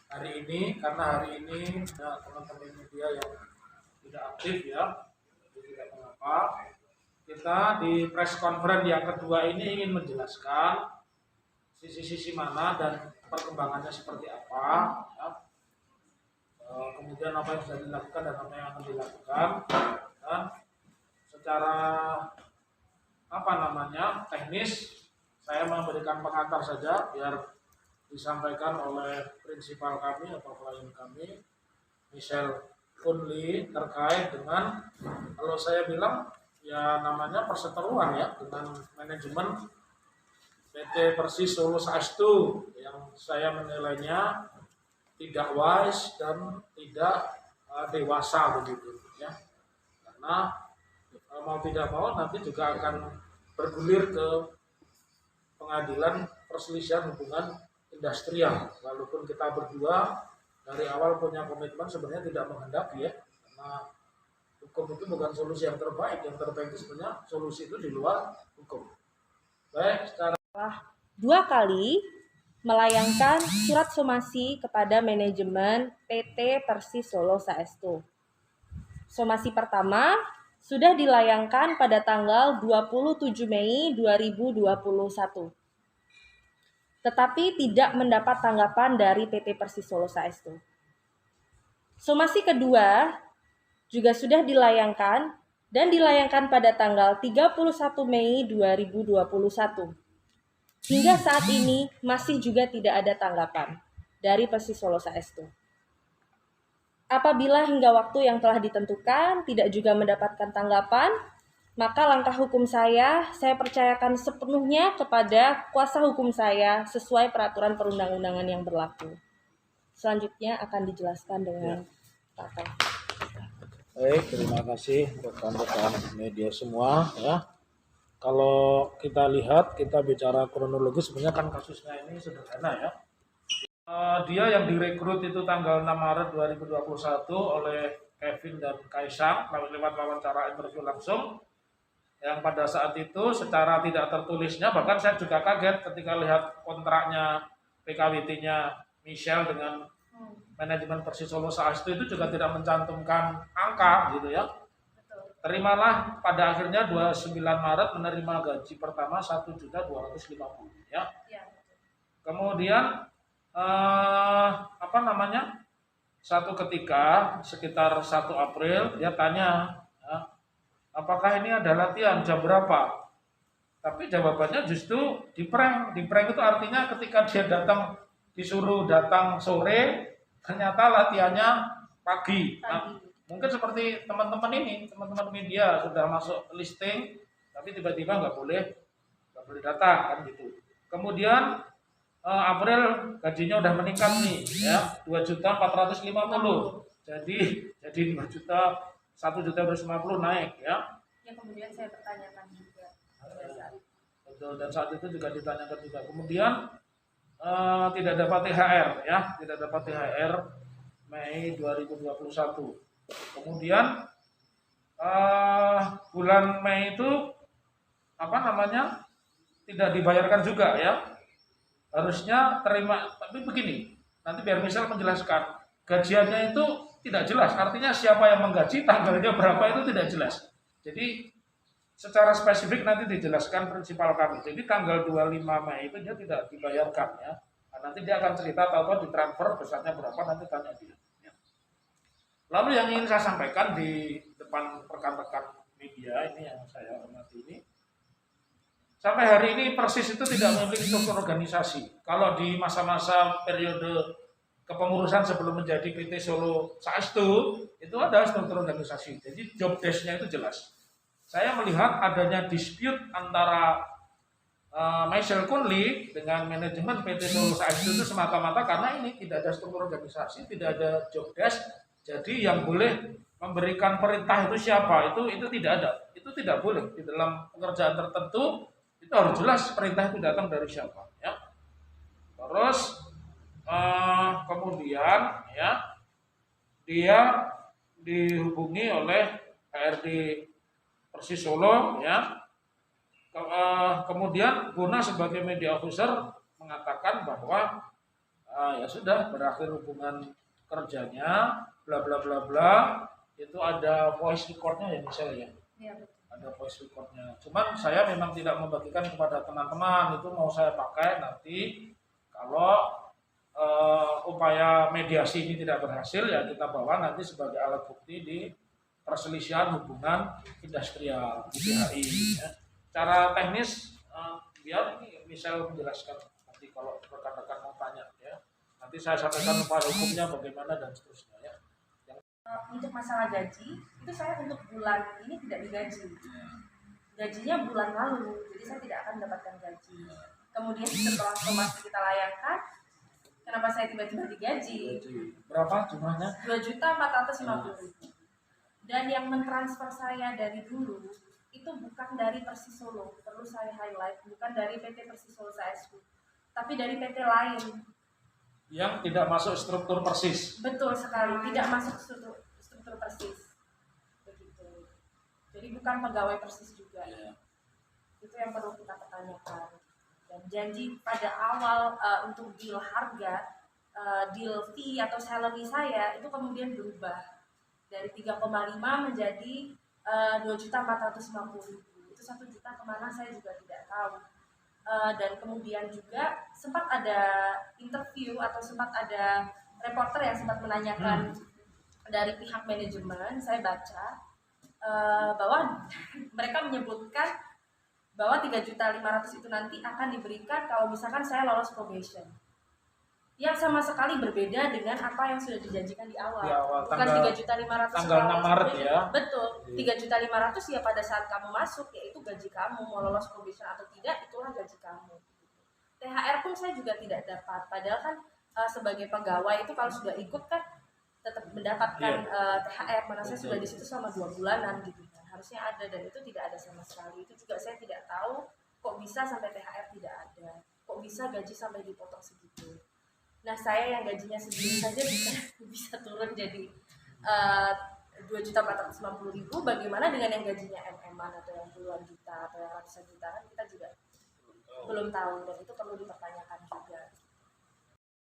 hari ini, karena hari ini ya, teman-teman media yang tidak aktif ya, jadi tidak mengapa. Kita di press conference yang kedua ini ingin menjelaskan sisi-sisi mana dan perkembangannya seperti apa, ya. Kemudian apa yang sudah dilakukan dan apa yang akan dilakukan, dan secara apa namanya teknis saya memberikan pengantar saja biar disampaikan oleh prinsipal kami atau klien kami Michelle Kunli terkait dengan, kalau saya bilang ya namanya perseteruan ya dengan manajemen PT Persis Solo Saestu yang saya menilainya tidak wise dan tidak dewasa begitu ya, karena mau tidak mau nanti juga akan bergulir ke pengadilan perselisihan hubungan industrial, walaupun kita berdua dari awal punya komitmen sebenarnya tidak menghendaki ya, karena hukum itu bukan solusi yang terbaik itu sebenarnya solusi itu di luar hukum. Baik, secara dua kali melayangkan surat somasi kepada manajemen PT Persis Solo Saestu. Somasi pertama sudah dilayangkan pada tanggal 27 Mei 2021. Tetapi tidak mendapat tanggapan dari PT Persis Solo Saestu. Somasi kedua juga sudah dilayangkan dan dilayangkan pada tanggal 31 Mei 2021. Hingga saat ini masih juga tidak ada tanggapan dari Persis Solo Saestu. Apabila hingga waktu yang telah ditentukan tidak juga mendapatkan tanggapan, maka langkah hukum saya percayakan sepenuhnya kepada kuasa hukum saya sesuai peraturan perundang-undangan yang berlaku. Selanjutnya akan dijelaskan dengan Pak. baik, terima kasih rekan-rekan media semua ya. Kalau kita lihat, kita bicara kronologis, sebenarnya kan kasusnya ini sederhana ya. Dia yang direkrut itu tanggal 6 Maret 2021 oleh Kevin dan Kaisang lewat wawancara interview langsung, yang pada saat itu secara tidak tertulisnya, bahkan saya juga kaget ketika lihat kontraknya PKWT-nya Michelle dengan manajemen Persis Solo Saestu itu juga tidak mencantumkan angka gitu ya. Terimalah pada akhirnya 29 Maret menerima gaji pertama 1.250.000 ya. Kemudian satu ketika sekitar 1 April dia tanya ya, apakah ini ada latihan jam berapa, tapi jawabannya justru di prank itu artinya ketika dia datang disuruh datang sore ternyata latihannya pagi. Nah, mungkin seperti teman-teman media sudah masuk listing tapi tiba-tiba nggak boleh datang kan gitu. Kemudian April gajinya udah meningkat nih ya 2.450.000. Jadi 1.250.000 naik ya. Yang kemudian saya pertanyakan juga. Betul, dan saat itu juga ditanyakan juga. Kemudian tidak dapat THR ya, tidak dapat THR Mei 2021. Kemudian bulan Mei itu tidak dibayarkan juga ya. Harusnya terima, tapi begini, nanti biar misal menjelaskan, gajiannya itu tidak jelas, artinya siapa yang menggaji, tanggalnya berapa itu tidak jelas. Jadi secara spesifik nanti dijelaskan prinsipal kami. Jadi tanggal 25 Mei itu dia tidak dibayarkan ya. Nah, nanti dia akan cerita tahu ditransfer besarnya berapa, nanti tanya dia. Ya. Lalu yang ingin saya sampaikan di depan rekan-rekan media ini yang saya hormati ini, sampai hari ini Persis itu tidak memiliki struktur organisasi. Kalau di masa-masa periode kepengurusan sebelum menjadi PT Solo Saestu itu ada struktur organisasi. Jadi job desk-nya itu jelas. Saya melihat adanya dispute antara Michelle Kunli dengan manajemen PT Solo Saestu itu semata-mata karena ini tidak ada struktur organisasi, tidak ada job desk. Jadi yang boleh memberikan perintah itu siapa? Itu tidak ada. Itu tidak boleh di dalam pekerjaan tertentu. Itu harus jelas perintah itu datang dari siapa ya. Terus kemudian ya dia dihubungi oleh HRD Persis Solo ya. Kemudian Guna sebagai media officer mengatakan bahwa Ya sudah berakhir hubungan kerjanya, bla bla bla bla, itu ada voice recordnya ya misalnya ya. Iya, betul. Ada voice recordnya. Cuman saya memang tidak membagikan kepada teman-teman, itu mau saya pakai nanti kalau upaya mediasi ini tidak berhasil ya kita bawa nanti sebagai alat bukti di perselisihan hubungan industrial di PHI. Ya. Cara teknis biar ini Michelle menjelaskan nanti kalau rekan-rekan mau tanya ya. Nanti saya sampaikan upaya hukumnya bagaimana dan seterusnya ya. Untuk masalah gaji, itu saya untuk bulan ini tidak digaji. Gajinya bulan lalu, jadi saya tidak akan mendapatkan gaji. Kemudian setelah somasi kita layangkan, kenapa saya tiba-tiba digaji? Berapa jumlahnya? 2.450.000. Dan yang mentransfer saya dari dulu itu bukan dari Persis Solo, perlu saya highlight, bukan dari PT Persis Solo SSU, tapi dari PT lain. Yang tidak masuk struktur Persis. Betul sekali, tidak masuk struktur Persis. Begitu. Jadi bukan pegawai Persis juga. Ya. Itu yang perlu kita pertanyakan. Dan janji pada awal untuk deal harga, deal fee atau salary saya itu kemudian berubah dari 3,5 menjadi 2.450.000. Itu 1 juta kemana saya juga tidak tahu. Dan kemudian juga sempat ada interview atau sempat ada reporter yang sempat menanyakan dari pihak manajemen, saya baca bahwa mereka menyebutkan bahwa 3.500.000 itu nanti akan diberikan kalau misalkan saya lolos probation. Yang sama sekali berbeda dengan apa yang sudah dijanjikan di awal. Bukan 3.500.000 tanggal 6 Maret ya. Betul. 3.500.000 ya pada saat kamu masuk, yaitu gaji kamu, mau lolos probation atau tidak itulah gaji kamu. THR pun saya juga tidak dapat. Padahal kan sebagai pegawai itu kalau sudah ikut kan tetap mendapatkan THR. Mana saya sudah di situ selama 2 bulanan gitu kan. Harusnya ada dan itu tidak ada sama sekali. Itu juga saya tidak tahu kok bisa sampai THR tidak ada. Kok bisa gaji sampai dipotong segitu. Nah saya yang gajinya segini saja bisa turun jadi 2.450.000. Bagaimana dengan yang gajinya MM-an atau yang puluhan juta atau yang ratusan juta kan kita juga belum tahu dan itu perlu dipertanyakan juga.